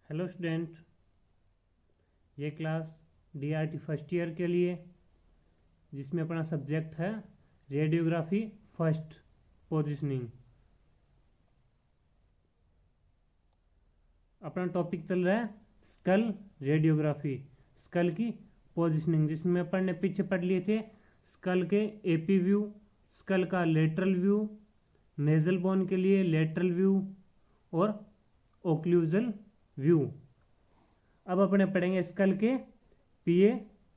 Hello student, ये class DRT first year के लिए जिसमें अपना सब्जेक्ट है रेडियोग्राफी फर्स्ट पोजीशनिंग। अपना टॉपिक चल रहा है स्कल रेडियोग्राफी, स्कल की पोजीशनिंग, जिसमें अपन ने पीछे पढ़ लिए थे स्कल के एपी व्यू, स्कल का लेटरल व्यू, नेजल बोन के लिए लेटरल व्यू और ओक्लूजल व्यू। अब अपने पढ़ेंगे स्कल के पीए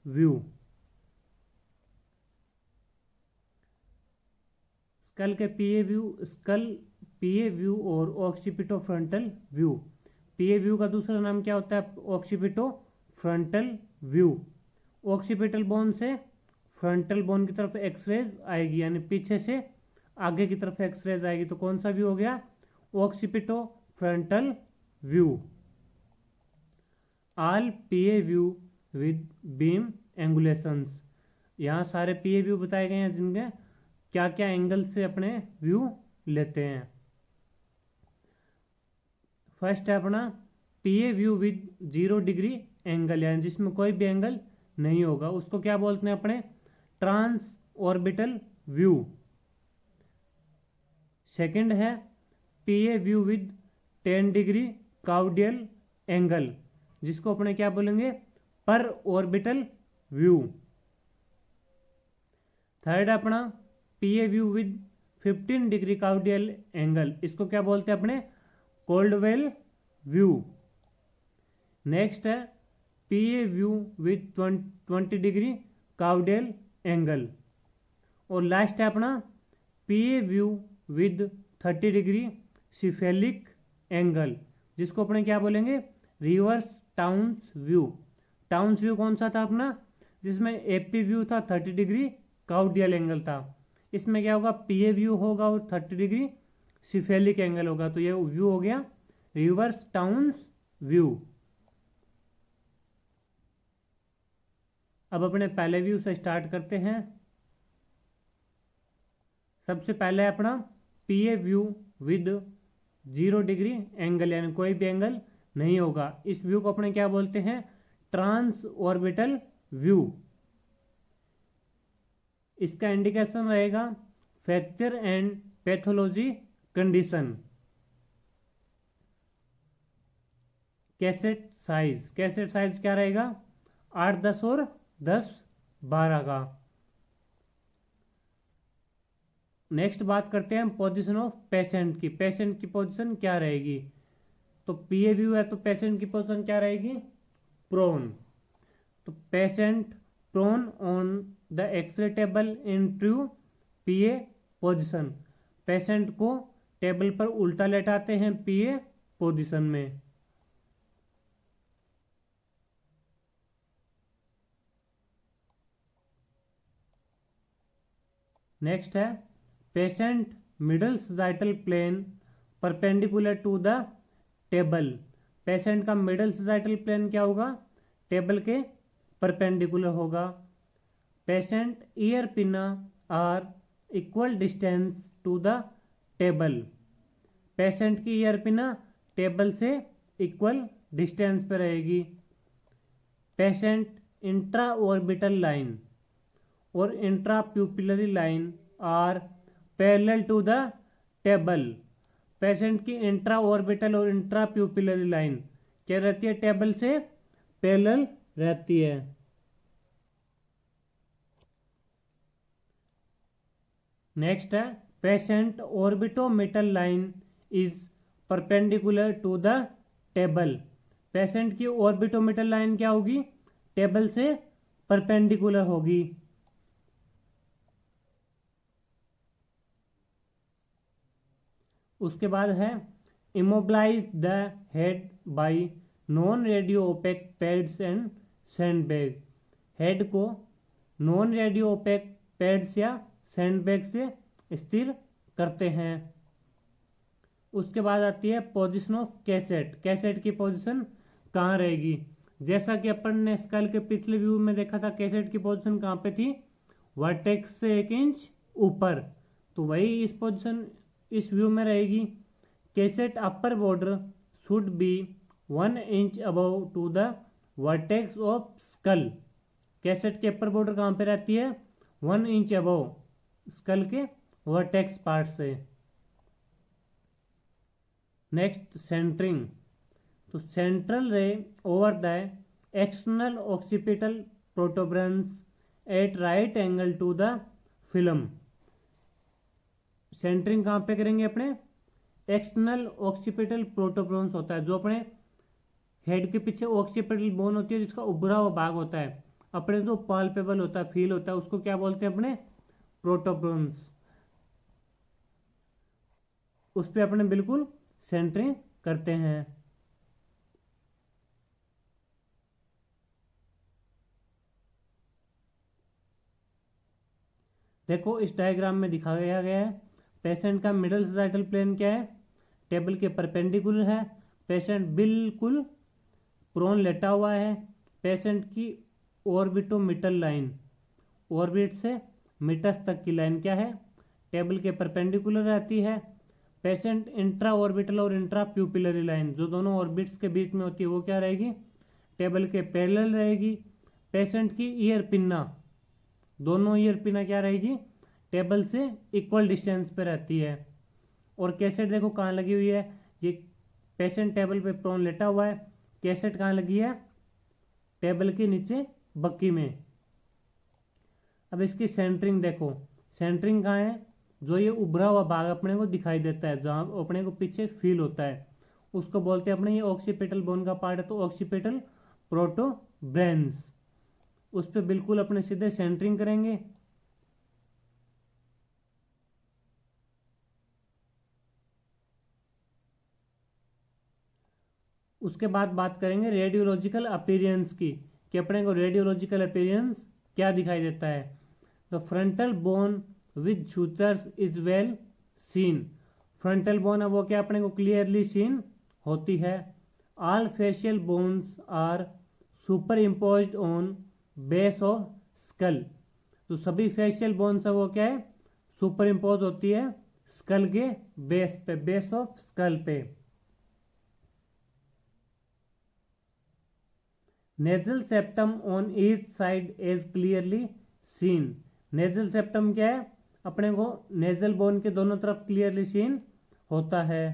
व्यू। स्कल के पीए व्यू और ऑक्सीपिटो फ्रंटल व्यू। पीए व्यू का दूसरा नाम क्या होता है? Occipito frontal view. Occipital bone से फ्रंटल बोन की तरफ एक्सरेज आएगी, यानी पीछे से आगे की तरफ एक्सरेज आएगी, तो कौन सा व्यू हो गया? Occipito frontal view. All PA view with beam angulations. यहाँ सारे पीए व्यू बताए गए हैं जिनके क्या क्या एंगल से अपने व्यू लेते हैं। फर्स्ट है अपना PA view with 0 degree angle, यानी जिसमें कोई भी एंगल नहीं होगा, उसको क्या बोलते हैं अपने? Trans orbital view. सेकंड है PA view with 10 degree caudal angle, जिसको अपने क्या बोलेंगे? पर ऑर्बिटल व्यू। थर्ड अपना PA view with 15 degree caudal angle, इसको क्या बोलते हैं अपने? Caldwell view. नेक्स्ट है PA view with 20 degree caudal angle. और लास्ट है अपना PA view with 30 degree cephalic angle, जिसको अपने क्या बोलेंगे? Reverse Towne's view. Towne's view कौन सा था अपना? जिसमें एपी व्यू था 30 डिग्री काउडियल एंगल था। इसमें क्या होगा? पीए व्यू होगा और 30 डिग्री सिफेलिक एंगल होगा, तो ये व्यू हो गया रिवर्स टाउन्स व्यू। अब अपने पहले व्यू से स्टार्ट करते हैं। सबसे पहले अपना PA view with 0 degree angle, यानी कोई भी एंगल नहीं होगा। इस व्यू को अपने क्या बोलते हैं? Trans orbital view. इसका इंडिकेशन रहेगा fracture and pathology condition. Cassette size क्या रहेगा? 8, 10 और 10, 12 का। नेक्स्ट बात करते हैं पोजीशन ऑफ पेशेंट की। पेशेंट की पोजीशन क्या रहेगी? तो पीए व्यू है तो पेशेंट की पोजीशन क्या रहेगी? प्रोन। तो patient prone on the x-ray table in true PA position. Patient को टेबल पर उल्टा लेटाते हैं पीए पोजीशन में। नेक्स्ट है patient middle sagittal plane perpendicular to the table. Patient का मिडल सजाइटल प्लेन क्या होगा? टेबल के परपेंडिकुलर होगा। Patient ear pinna are equal distance to the table. Patient की ईयर पिना टेबल से इक्वल डिस्टेंस पे रहेगी। पेशेंट इंट्रा ऑर्बिटल लाइन और intra pupillary line are parallel to the table. Patient की इंट्रा ऑर्बिटल और intra pupillary line क्या रहती है? टेबल से पैरेलल रहती है। नेक्स्ट है patient orbitomeatal line is perpendicular to the table. Patient की ऑर्बिटोमिटल लाइन क्या होगी? टेबल से परपेंडिकुलर होगी। उसके बाद है immobilise the head bye non radio OPEC pads and sandbag. Head को नॉन रेडियो ओपेक पैड्स या सैंडबैग से स्थिर करते हैं। उसके बाद आती है पोजीशन ऑफ कैसेट। कैसेट की पोजीशन कहाँ रहेगी? जैसा कि अपन ने स्कल के पिछले व्यू में देखा था, कैसेट की पोजीशन कहाँ पे थी? वर्टेक्स से 1 इंच ऊपर, तो वही इस पोजीशन इस व्यू में रहेगी। Cassette upper border should be 1 inch above to the vertex of skull. Cassette के अपर बॉर्डर कहाँ पे रहती है? 1 इंच अबव स्कल के वर्टेक्स पार्ट से। Next centering. तो central ray over the external occipital protuberance at right angle to the film. Centering कहाँ पे करेंगे अपने? एक्सटर्नल ऑक्सीपिटल प्रोटोबरेंस होता है जो अपने हेड के पीछे ऑक्सीपिटल बोन होती है, जिसका उभरा हुआ भाग होता है, अपने जो पाल्पेबल होता है, फील होता है, उसको क्या बोलते हैं अपने? प्रोटोबरेंस। उस पर अपने बिल्कुल सेंटरिंग करते हैं। देखो इस डायग्राम में दिखाया गया है पेशेंट का मिडल सजाइटल प्लेन क्या है? टेबल के परपेंडिकुलर है। पेशेंट बिल्कुल प्रोन लेटा हुआ है। पेशेंट की ऑर्बिटोमिटल लाइन, ऑर्बिट से मिटस तक की लाइन क्या है? टेबल के परपेंडिकुलर रहती है। पेशेंट इंट्रा ऑर्बिटल और इंट्रा प्यूपिलरी लाइन जो दोनों ऑर्बिट्स के बीच में होती है वो क्या रहेगी? टेबल के पैरेलल रहेगी। पेशेंट की ईयर पिन्ना, दोनों ईयर पिन्ना क्या रहेगी? टेबल से इक्वल डिस्टेंस पे रहती है। और कैसेट देखो कहाँ लगी हुई है? ये पेशेंट टेबल पे प्रोन लेटा हुआ है। कैसेट कहाँ लगी है? टेबल के नीचे बक्की में। अब इसकी सेंटरिंग देखो, सेंटरिंग कहाँ है? जो ये उभरा हुआ भाग अपने को दिखाई देता है, जहाँ अपने को पीछे फील होता है, उसको बोलते हैं अपने, ये ऑक्सीपिटल बोन का पार्ट है तो ऑक्सीपिटल प्रोटोब्रेंस। उस पर बिल्कुल अपने सीधे सेंटरिंग करेंगे। उसके बाद बात करेंगे रेडियोलॉजिकल अपीयरेंस की, कि अपने को रेडियोलॉजिकल अपीयरेंस क्या दिखाई देता है। The frontal bone with sutures is well seen. Frontal bone है वो क्या अपने को क्लियरली सीन होती है। All facial bones are superimposed on base of skull. तो सभी फेशियल बोन्स है वो क्या है? सुपर इम्पोज होती है स्कल के बेस पे, बेस ऑफ स्कल पे। Nasal septum on each side is clearly seen. Nasal septum क्या है? अपने को नेजल बोन के दोनों तरफ क्लियरली सीन होता है।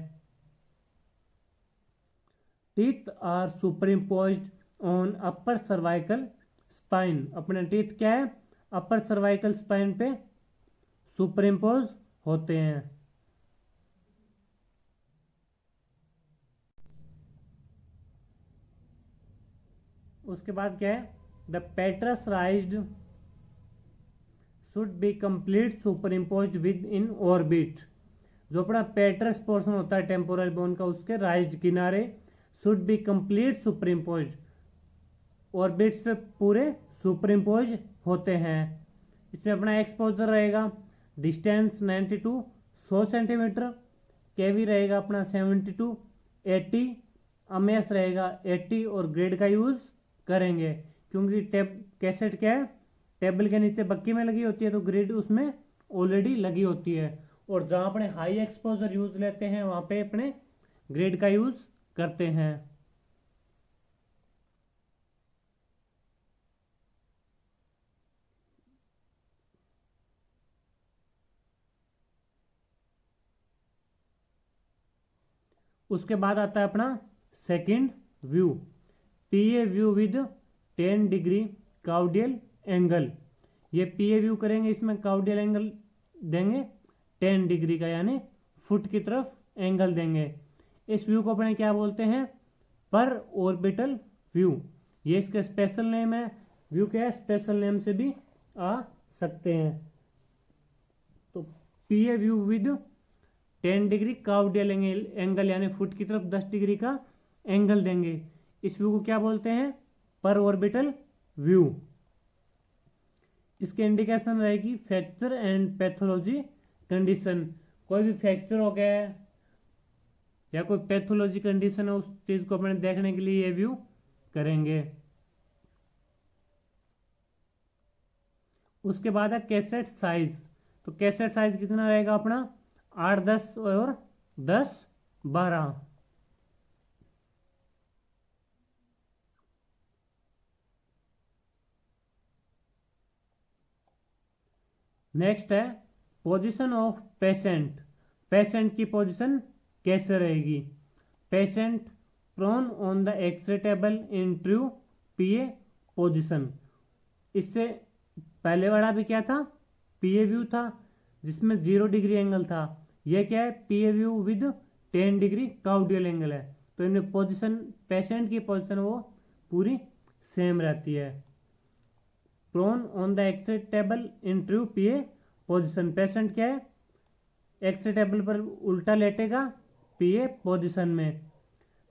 Teeth are superimposed on upper cervical spine. अपने टीथ क्या है? अपर सर्वाइकल स्पाइन पे सुपर इम्पोज होते हैं। उसके बाद क्या है? द पेट्रस राइज्ड should be complete superimposed within orbit. जो अपना पेट्रस पोर्शन होता है टेम्पोरल बोन का, उसके राइज्ड किनारे should be complete super imposed, orbits पे पूरे सुपर इम्पोज होते हैं। इसमें अपना एक्सपोजर रहेगा डिस्टेंस 92 100 सेंटीमीटर, केवी रहेगा अपना 72 80, अमेस रहेगा 80 और ग्रेड का यूज करेंगे क्योंकि कैसेट क्या है? टेबल के नीचे बक्की में लगी होती है तो ग्रिड उसमें ऑलरेडी लगी होती है। और जहां अपने हाई एक्सपोजर यूज लेते हैं वहां पे अपने ग्रिड का यूज करते हैं। उसके बाद आता है अपना second view, PA view with 10 degree caudal angle. ये पीए व्यू करेंगे, इसमें काउडियल एंगल देंगे 10 डिग्री का, यानी फुट की तरफ एंगल देंगे। इस व्यू को अपने क्या बोलते हैं? पर ऑर्बिटल व्यू। ये इसका स्पेशल नेम है। व्यू क्या है? स्पेशल नेम से भी आ सकते हैं। तो PA view with 10 degree caudal angle यानी फुट की तरफ 10 डिग्री का एंगल देंगे। इस व्यू को क्या बोलते हैं? पर ऑर्बिटल व्यू। इसके इंडिकेशन रहेगी फ्रैक्चर एंड पैथोलॉजी कंडीशन। कोई भी फ्रैक्चर हो गया है या कोई पैथोलॉजी कंडीशन है, उस चीज को अपने देखने के लिए ये व्यू करेंगे। उसके बाद है कैसेट साइज। तो कैसेट साइज कितना रहेगा अपना? 8 10 और 10 12। नेक्स्ट है पोजीशन ऑफ पेशेंट। पेशेंट की पोजीशन कैसे रहेगी? Patient prone on the x-ray table in true PA position. इससे पहले वाला भी क्या था? पीए व्यू था जिसमें 0 डिग्री एंगल था। यह क्या है? PA view with 10 degree caudal angle है। तो इनमें पोजीशन, पेशेंट की पोजीशन वो पूरी सेम रहती है। Prone on the x-ray table in true PA position. Patient क्या है? एक्सरे टेबल पर उल्टा लेटेगा पीए पोजीशन में।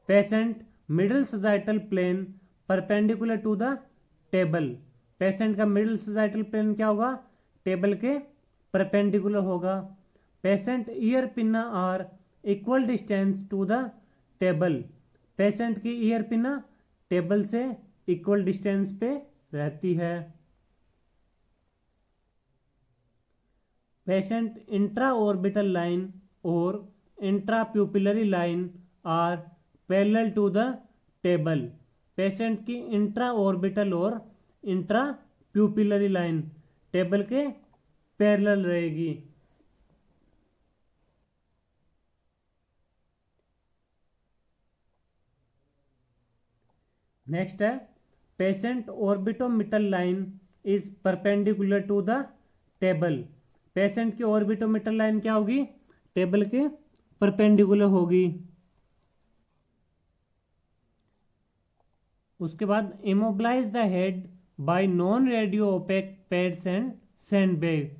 Patient middle sagittal plane perpendicular to the table. Patient का मिडिल सजाइटल प्लेन क्या होगा? टेबल के परपेंडिकुलर होगा। Patient ear pinna are equal distance to the table. Patient की ईयर पिन्ना टेबल से इक्वल डिस्टेंस पे रहती है। पेशेंट इंट्रा ऑर्बिटल लाइन और intra pupillary line are parallel to the table. Patient की इंट्रा ऑर्बिटल और intra pupillary line table के parallel रहेगी। नेक्स्ट है patient orbitomeatal line is perpendicular to the table. Patient की ऑर्बिटोमिटल लाइन क्या होगी? Table के परपेंडिकुलर होगी। उसके बाद immobilise the head bye non radio OPEC pads and sandbag.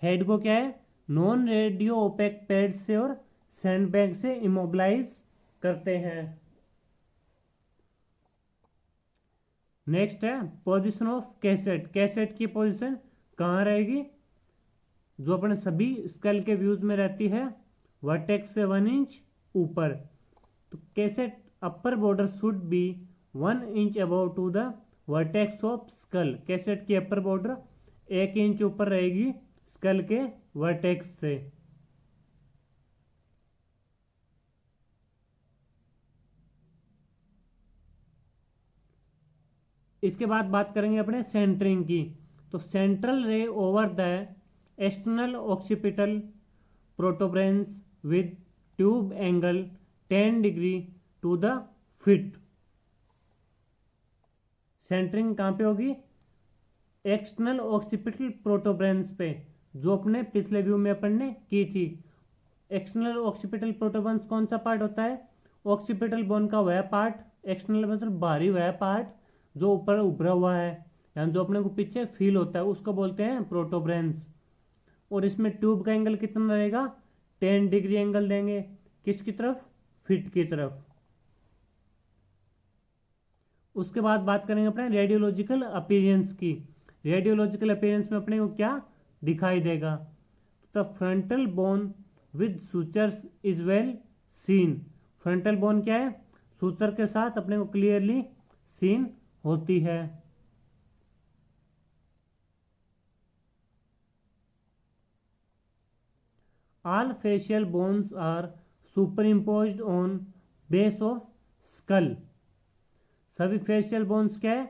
Head को क्या है? नॉन रेडियो ओपेक पैड से और सैंडबैग से इमोबिलाइज करते हैं। नेक्स्ट है पोजीशन ऑफ कैसेट। कैसेट की पोजीशन कहाँ रहेगी? जो अपने सभी स्कल के व्यूज में रहती है वर्टेक्स से 1 इंच ऊपर। तो cassette upper border should be 1 inch above to the vertex of skull. Cassette की अपर बॉर्डर 1 इंच ऊपर रहेगी स्कल के वर्टेक्स से। इसके बाद बात करेंगे अपने सेंटरिंग की। तो central ray over the external occipital protuberance with tube angle 10 degree to the feet. Centering कहाँ पे होगी? एक्सटर्नल ऑक्सीपिटल प्रोटोब्रेंस पे, जो अपने पिछले व्यू में अपन ने की थी। एक्सटर्नल ऑक्सीपिटल प्रोटोब्रेंस कौन सा पार्ट होता है? ऑक्सीपिटल बोन का वह पार्ट, एक्सटर्नल मतलब बाहरी वह पार्ट जो ऊपर उभरा हुआ है, यानी जो अपने को पीछे फील होता है, उसको बोलते हैं प्रोटोब्रेंस। और इसमें ट्यूब का एंगल कितना रहेगा? 10 डिग्री एंगल देंगे। किसकी तरफ? फिट की तरफ। उसके बाद बात करेंगे अपने रेडियोलॉजिकल अपीयरेंस की। रेडियोलॉजिकल अपीयरेंस में अपने को क्या दिखाई देगा? The frontal bone with sutures is well seen. Frontal bone क्या है? सूचर के साथ अपने को क्लियरली सीन होती है। All facial bones are superimposed on base of skull। सभी फेशियल बोन्स क्या है?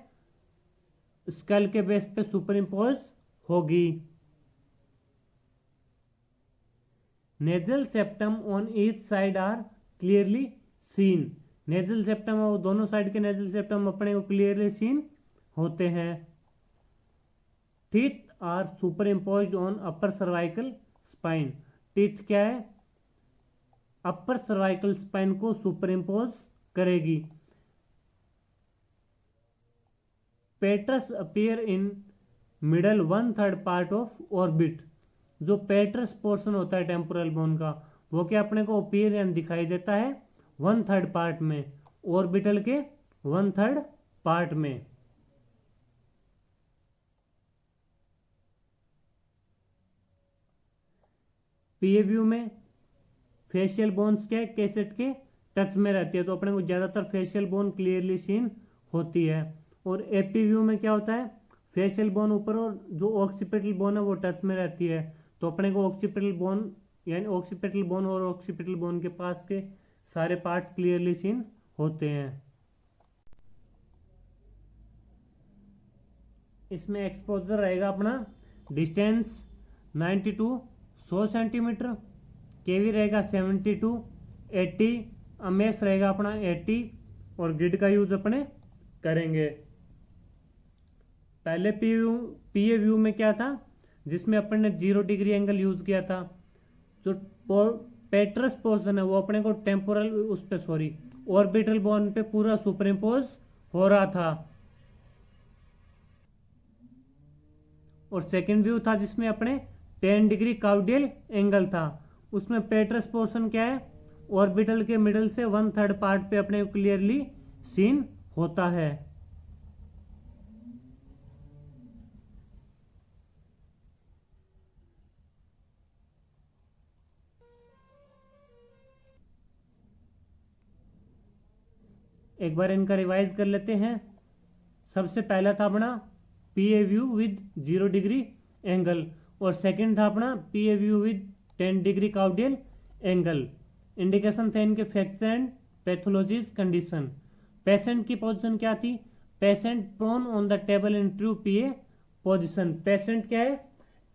स्कल के बेस पे सुपरइम्पोज होगी। Nasal septum on each side are clearly seen. Nasal septum और दोनों साइड के नेजल सेप्टम अपने को क्लियरली सीन होते हैं। Teeth are superimposed on upper cervical spine. Teeth क्या है? अपर सर्वाइकल स्पाइन को सुपरइम्पोज करेगी। Petrous appear in middle 1/3 part of orbit. जो पेट्रस पोर्शन होता है टेम्पोरल बोन का, वो क्या अपने को अपीयर यानी दिखाई देता है 1/3 पार्ट में, ऑर्बिटल के 1/3 पार्ट में। पीए व्यू में फेशियल बोन्स के कैसेट के टच में रहती है, तो अपने को ज्यादातर फेशियल बोन क्लियरली सीन होती है। और एपी व्यू में क्या होता है? फेशियल बोन ऊपर और जो ऑक्सीपिटल बोन है वो टच में रहती है, तो अपने को ऑक्सीपिटल बोन यानी ऑक्सीपिटल बोन और ऑक्सीपिटल बोन के पास के सारे पार्ट्स क्लियरली सीन होते हैं। इसमें एक्सपोजर रहेगा अपना डिस्टेंस 92 100 सेंटीमीटर, केवी रहेगा 72 80, अमेस रहेगा अपना 80 और गिड का यूज अपने करेंगे। पहले पीए व्यू में क्या था, जिसमें अपन ने 0 डिग्री एंगल यूज किया था। जो पेट्रस पोर्शन है वो अपने को टेम्पोरल उस पे सॉरी ऑर्बिटल बोन पे पूरा सुपरइम्पोज हो रहा था। और सेकंड व्यू था जिसमें अपने 10 डिग्री काउडियल एंगल था। उसमें पेट्रस पोर्शन क्या है, ऑर्बिटल के मिडल से 1/3 पार्ट पे अपने क्लियरली सीन होता है। एक बार इनका रिवाइज कर लेते हैं। सबसे पहला था अपना PA view with 0 degree angle, और सेकंड था अपना PA view with 10 degree caudal angle. Indication थे इनके facts and pathologies condition. Patient की पोजीशन क्या थी, patient prone on the table in true PA position. Patient क्या है,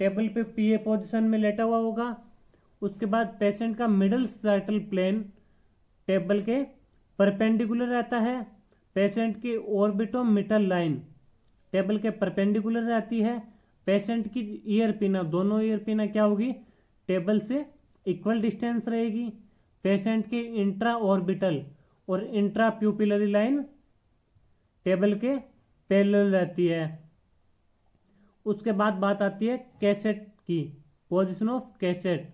टेबल पे पीए पोजीशन में लेटा हुआ होगा। उसके बाद पेशेंट का मिडल सैटल प्लेन टेबल के परपेंडिकुलर रहता है। पेशेंट की ऑर्बिटोमिटल लाइन टेबल के परपेंडिकुलर रहती है। पेशेंट की ईयर पिना, दोनों ईयर पिना क्या होगी, टेबल से इक्वल डिस्टेंस रहेगी। पेशेंट की इंट्रा ऑर्बिटल और इंट्रा प्यूपिलरी लाइन टेबल के पैरेलल रहती है। उसके बाद बात आती है कैसेट की, पोजीशन ऑफ कैसेट।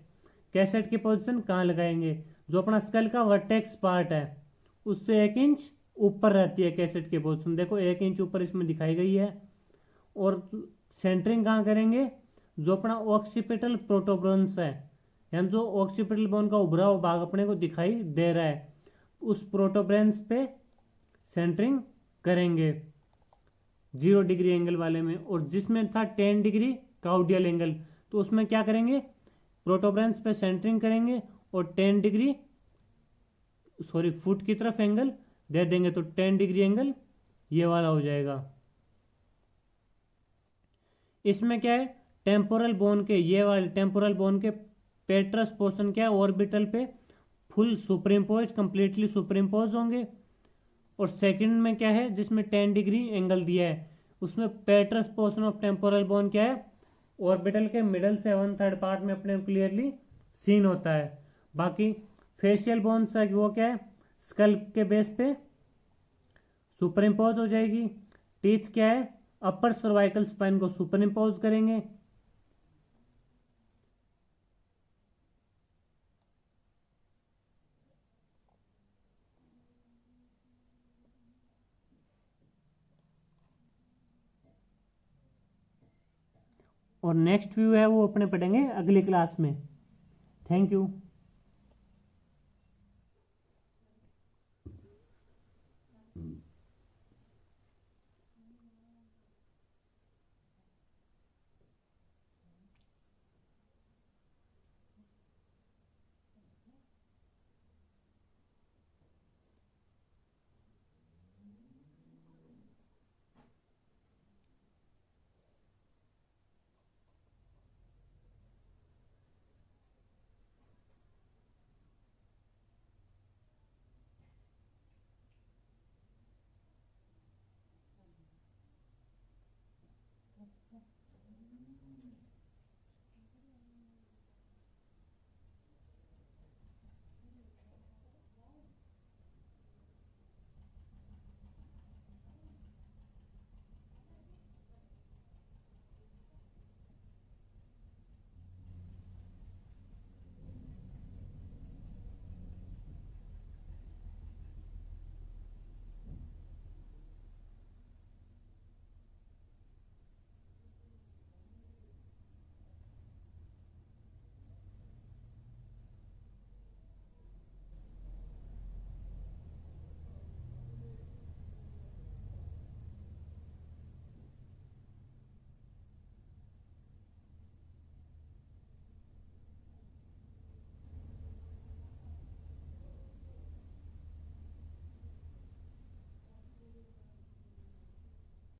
कैसेट की पोजीशन कहाँ लगाएंगे, जो अपना स्कल का वर्टेक्स पार्ट है उससे 1 इंच ऊपर रहती है कैसेट की पोजीशन। देखो 1 इंच ऊपर इसमें दिखाई गई है। और सेंटरिंग कहाँ करेंगे, जो अपना ऑक्सीपिटल प्रोटोब्रोन्स है, यानी जो ऑक्सीपिटल बोन का उभरा हुआ भाग अपने को दिखाई दे रहा है, उस प्रोटोब्रेंस पे सेंटरिंग करेंगे 0 डिग्री एंगल वाले में। और जिसमें था 10 डिग्री काउडियल एंगल, तो उसमें क्या करेंगे, प्रोटोब्रेंस पे सेंटरिंग करेंगे और 10 डिग्री फुट की तरफ एंगल दे देंगे, तो 10 डिग्री एंगल ये वाला हो जाएगा। इसमें क्या है, टेम्पोरल बोन के ये वाले टेम्पोरल बोन के पेट्रस पोर्शन क्या है, ऑर्बिटल पे फुल सुपरइम्पोज कंप्लीटली सुपरइम्पोज होंगे। और सेकंड में क्या है, जिसमें 10 डिग्री एंगल दिया है, उसमें पेट्रस पोर्शन ऑफ टेम्पोरल बोन क्या है, ऑर्बिटल के मिडल से 1/3 पार्ट में अपने क्लियरली सीन होता है। बाकी फेशियल बोन्स है वो क्या है, स्कल के बेस पे सुपरइम्पोज हो जाएगी। टीथ क्या है, अपर सर्वाइकल स्पाइन को सुपरइम्पोज करेंगे। और नेक्स्ट व्यू है वो अपने पढ़ेंगे अगली क्लास में। Thank you.